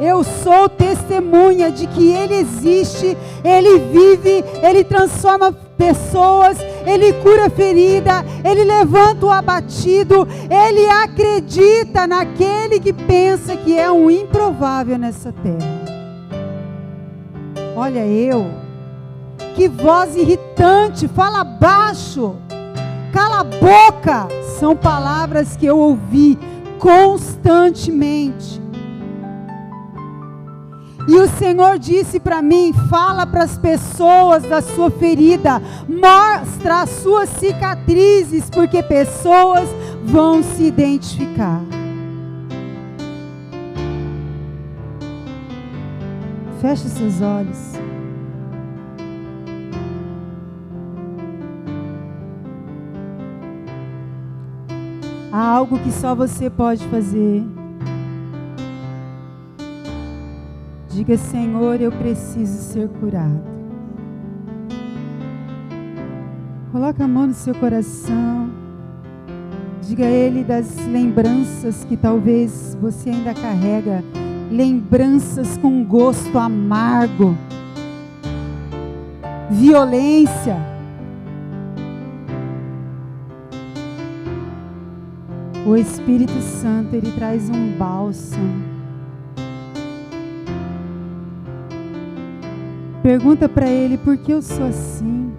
Eu sou testemunha de que Ele existe, Ele vive, Ele transforma pessoas, Ele cura ferida, Ele levanta o abatido, Ele acredita naquele que pensa que é um improvável nessa terra. Olha que voz irritante, fala baixo, cala a boca, são palavras que eu ouvi constantemente. E o Senhor disse para mim, fala para as pessoas da sua ferida, mostra as suas cicatrizes, porque pessoas vão se identificar. Feche seus olhos. Há algo que só você pode fazer. Diga, Senhor, eu preciso ser curado. Coloque a mão no seu coração. Diga a Ele das lembranças que talvez você ainda carrega. Lembranças com gosto amargo. Violência. O Espírito Santo, Ele traz um bálsamo. Pergunta para Ele, por que eu sou assim?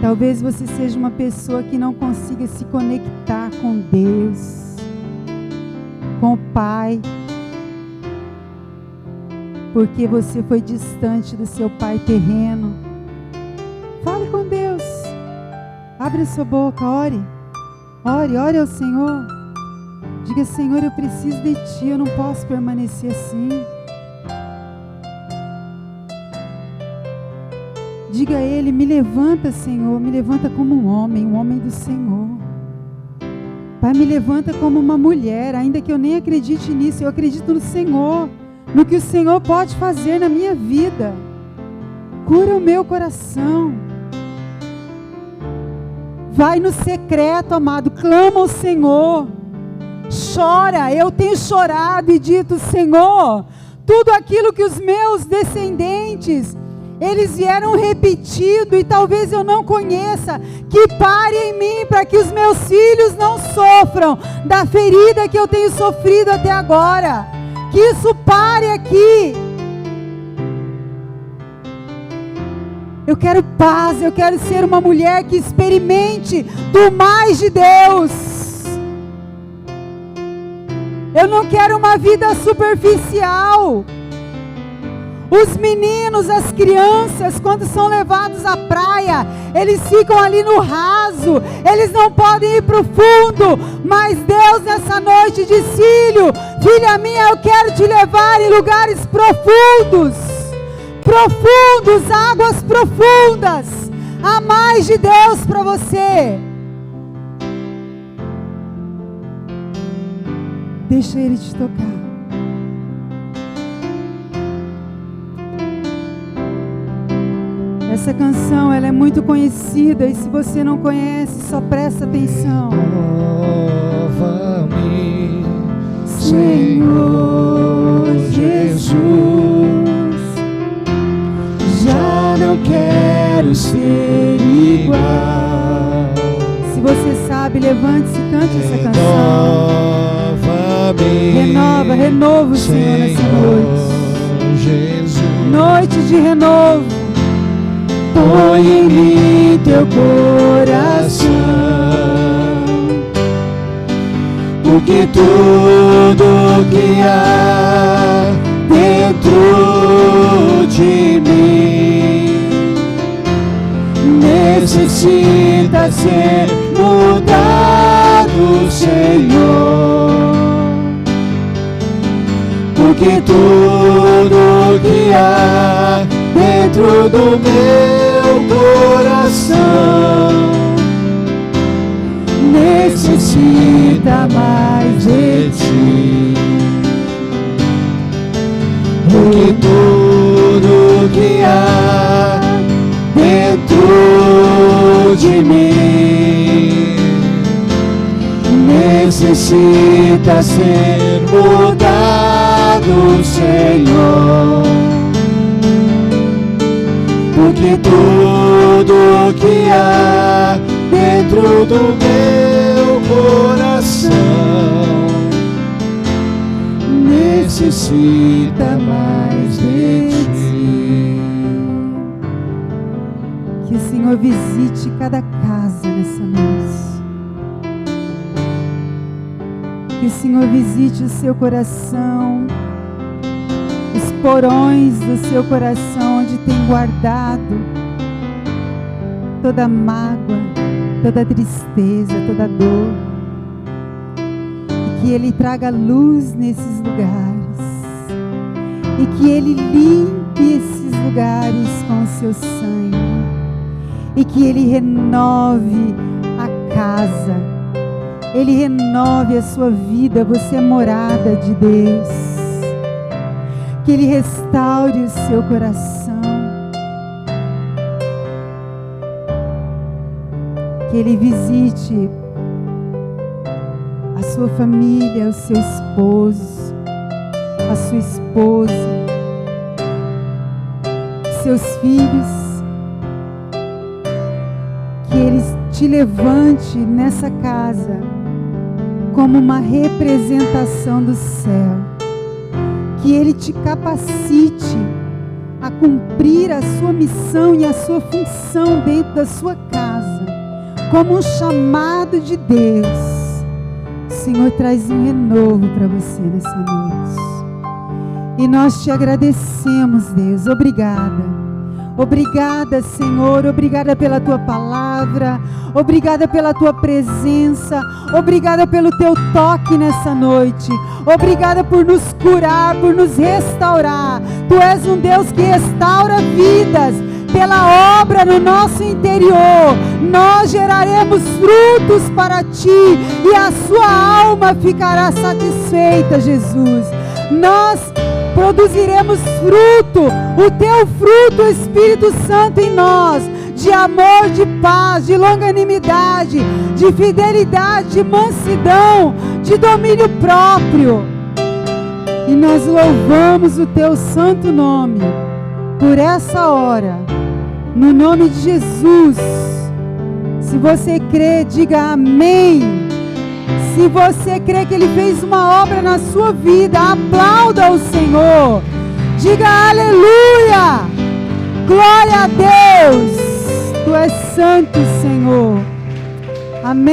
Talvez você seja uma pessoa que não consiga se conectar com Deus, com o Pai, porque você foi distante do seu Pai terreno. Fale com Deus. Abre a sua boca, ore. Ore ao Senhor. Diga, Senhor, eu preciso de Ti, eu não posso permanecer assim. Diga a Ele, me levanta, Senhor, me levanta como um homem do Senhor. Pai, me levanta como uma mulher, ainda que eu nem acredite nisso, eu acredito no Senhor, no que o Senhor pode fazer na minha vida. Cura o meu coração. Vai no secreto, amado, clama ao Senhor. Chora, eu tenho chorado e dito, Senhor, tudo aquilo que os meus descendentes eles vieram repetido e talvez eu não conheça, que pare em mim para que os meus filhos não sofram da ferida que eu tenho sofrido até agora. Que isso pare aqui. Eu quero paz, eu quero ser uma mulher que experimente do mais de Deus. Eu não quero uma vida superficial. Os meninos, as crianças, quando são levados à praia, eles ficam ali no raso, eles não podem ir para o fundo, mas Deus nessa noite diz, filha minha, eu quero te levar em lugares profundos, águas profundas, há mais de Deus para você. Deixa Ele te tocar. Essa canção, ela é muito conhecida e se você não conhece, só presta atenção. Renova-me, Senhor Jesus, já não quero ser igual. Se você sabe, levante-se e cante essa canção. Renova o Senhor nessa noite. Jesus. Noite de renovo. Põe em mim teu coração, porque tudo que há dentro de mim necessita ser mudado, Senhor, porque tudo que há dentro do meu coração necessita mais de ti. Porque tudo que há dentro de mim necessita ser mudado, Senhor. Porque tudo que há dentro do meu coração necessita mais de ti. Que o Senhor visite cada casa nessa noite. Que o Senhor visite o seu coração, os porões do seu coração, onde tem guardado toda mágoa, toda tristeza, toda dor. E que Ele traga luz nesses lugares. E que Ele limpe esses lugares com o seu sangue. E que Ele renove a casa. Ele renove a sua vida. Você é morada de Deus. Que Ele restaure o seu coração. Que Ele visite a sua família, o seu esposo, a sua esposa, seus filhos. Que Ele te levante nessa casa como uma representação do céu. Que Ele te capacite a cumprir a sua missão e a sua função dentro da sua casa, como um chamado de Deus. O Senhor traz um renovo para você nessa noite. E nós te agradecemos, Deus. Obrigada. Obrigada, Senhor. Obrigada pela Tua palavra. Obrigada pela Tua presença. Obrigada pelo Teu toque nessa noite. Obrigada por nos curar, por nos restaurar. Tu és um Deus que restaura vidas. Pela obra no nosso interior, nós geraremos frutos para Ti e a sua alma ficará satisfeita, Jesus. Nós produziremos fruto, o Teu fruto, o Espírito Santo em nós, de amor, de paz, de longanimidade, de fidelidade, de mansidão, de domínio próprio. E nós louvamos o Teu santo nome por essa hora. No nome de Jesus. Se você crê, diga amém. Se você crê que Ele fez uma obra na sua vida, aplauda o Senhor. Diga aleluia. Glória a Deus. Tu és santo, Senhor. Amém.